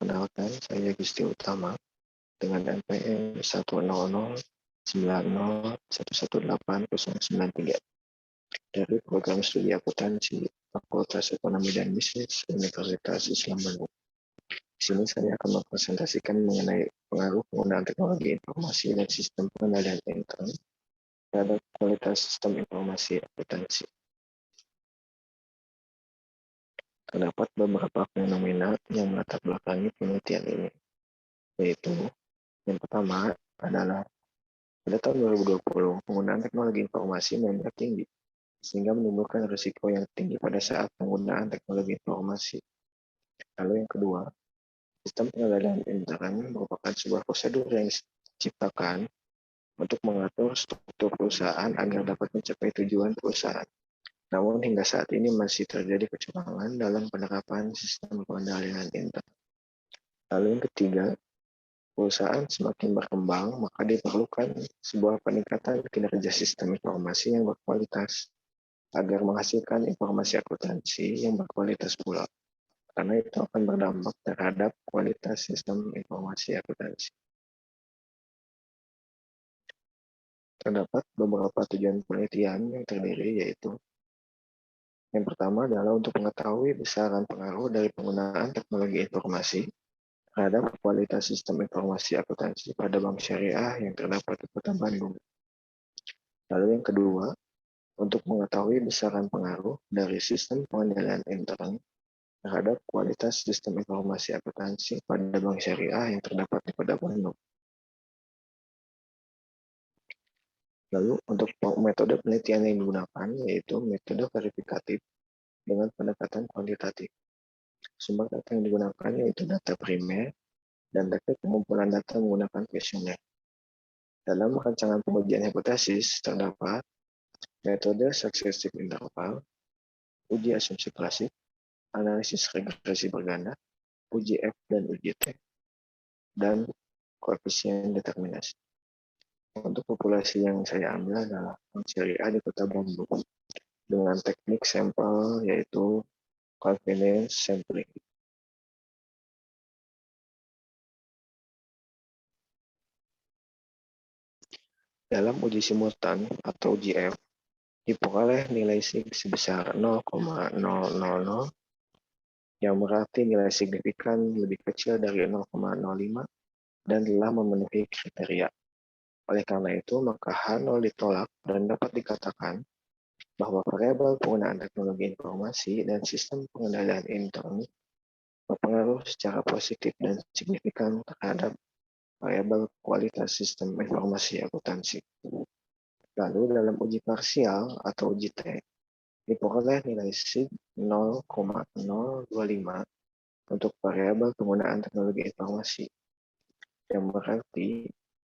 Perkenalkan, saya Gusti Utama dengan NPM 100909018 dari program studi akuntansi Fakultas Ekonomi dan Bisnis Universitas Islam Bandung. Di sini saya akan mempresentasikan mengenai pengaruh penggunaan teknologi informasi dan sistem pengendalian intern terhadap kualitas sistem informasi akuntansi. Terdapat beberapa fenomena yang melatar belakangi penelitian ini, yaitu yang pertama adalah pada tahun 2020, penggunaan teknologi informasi meningkat tinggi, sehingga menimbulkan risiko yang tinggi pada saat penggunaan teknologi informasi. Lalu yang kedua, sistem pengendalian intern merupakan sebuah prosedur yang diciptakan untuk mengatur struktur perusahaan agar dapat mencapai tujuan perusahaan. Namun hingga saat ini masih terjadi kecurangan dalam penerapan sistem pengendalian intern. Lalu yang ketiga, perusahaan semakin berkembang, maka diperlukan sebuah peningkatan kinerja sistem informasi yang berkualitas agar menghasilkan informasi akuntansi yang berkualitas pula, karena itu akan berdampak terhadap kualitas sistem informasi akuntansi. Terdapat beberapa tujuan penelitian yang terdiri, yaitu yang pertama adalah untuk mengetahui besaran pengaruh dari penggunaan teknologi informasi terhadap kualitas sistem informasi akuntansi pada bank syariah yang terdapat di Kota Bandung. Lalu yang kedua, untuk mengetahui besaran pengaruh dari sistem pengendalian intern terhadap kualitas sistem informasi akuntansi pada bank syariah yang terdapat di Kota Bandung. Lalu untuk metode penelitian yang digunakan yaitu metode verifikatif dengan pendekatan kuantitatif. Sumber data yang digunakan yaitu data primer dan teknik pengumpulan data menggunakan kuesioner. Dalam rancangan pengujian hipotesis terdapat metode successive interval, uji asumsi klasik, analisis regresi berganda, uji F dan uji T, dan koefisien determinasi. Untuk populasi yang saya ambil adalah bank syariah di Kota Bandung dengan teknik sampel yaitu confidence sampling. Dalam uji simultan atau uji F, diperoleh nilai sig sebesar 0,000 yang berarti nilai signifikan lebih kecil dari 0,05 dan telah memenuhi kriteria. Oleh karena itu, maka H0 ditolak dan dapat dikatakan bahwa variabel penggunaan teknologi informasi dan sistem pengendalian intern berpengaruh secara positif dan signifikan terhadap variabel kualitas sistem informasi akuntansi. Lalu dalam uji parsial atau uji T, diperoleh nilai sig 0,025 untuk variabel penggunaan teknologi informasi, yang berarti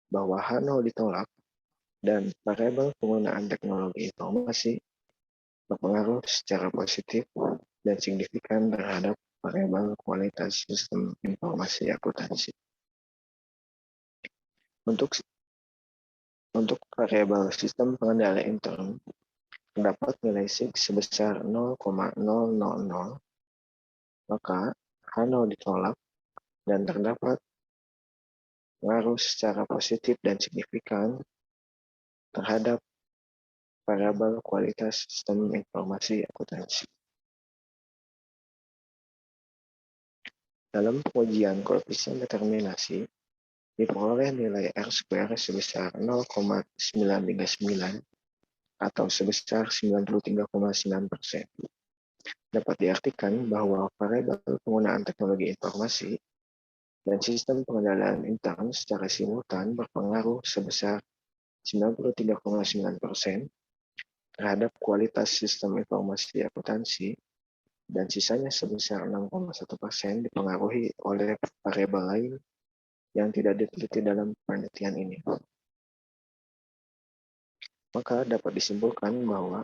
bahwa H0 ditolak dan variabel penggunaan teknologi informasi berpengaruh secara positif dan signifikan terhadap variabel kualitas sistem informasi akuntansi. Untuk variabel sistem pengendalian intern, terdapat nilai sig sebesar 0,000, maka H0 ditolak dan terdapat pengaruh secara positif dan signifikan terhadap variabel kualitas sistem informasi akuntansi. Dalam pengujian koefisien determinasi, diperoleh nilai R² sebesar 0,939 atau sebesar 93,9%. Dapat diartikan bahwa variabel penggunaan teknologi informasi dan sistem pengendalian intern secara simultan berpengaruh sebesar 93,9% terhadap kualitas sistem informasi akuntansi dan sisanya sebesar 6,1% dipengaruhi oleh variabel lain yang tidak diteliti dalam penelitian ini. Maka dapat disimpulkan bahwa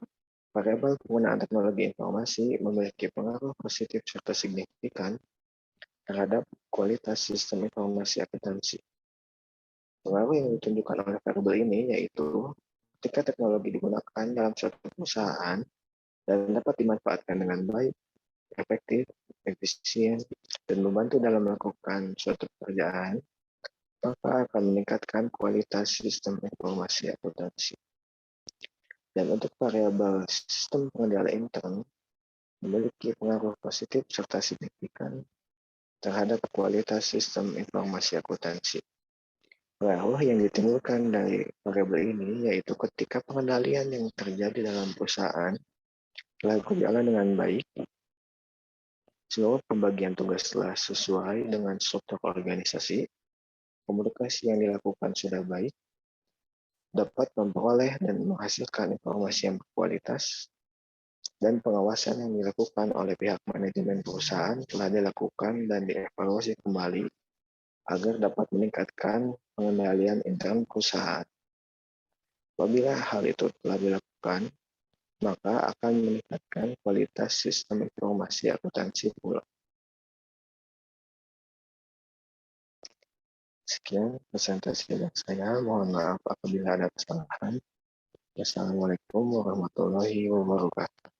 variabel penggunaan teknologi informasi memiliki pengaruh positif serta signifikan terhadap kualitas sistem informasi akuntansi. Pengaruh yang ditunjukkan oleh variabel ini yaitu ketika teknologi digunakan dalam suatu perusahaan dan dapat dimanfaatkan dengan baik, efektif, efisien, dan membantu dalam melakukan suatu pekerjaan, maka akan meningkatkan kualitas sistem informasi akuntansi. Dan untuk variabel sistem pengendali intern memiliki pengaruh positif serta signifikan terhadap kualitas sistem informasi akuntansi. Pengaruh yang ditimbulkan dari variabel ini yaitu ketika pengendalian yang terjadi dalam perusahaan telah berjalan dengan baik, seluruh pembagian tugas telah sesuai dengan struktur organisasi, komunikasi yang dilakukan sudah baik, dapat memperoleh dan menghasilkan informasi yang berkualitas, dan pengawasan yang dilakukan oleh pihak manajemen perusahaan telah dilakukan dan dievaluasi kembali agar dapat meningkatkan pengendalian intern perusahaan. Apabila hal itu telah dilakukan, maka akan meningkatkan kualitas sistem informasi akuntansi pula. Sekian presentasi dari saya. Mohon maaf apabila ada kesalahan. Wassalamualaikum warahmatullahi wabarakatuh.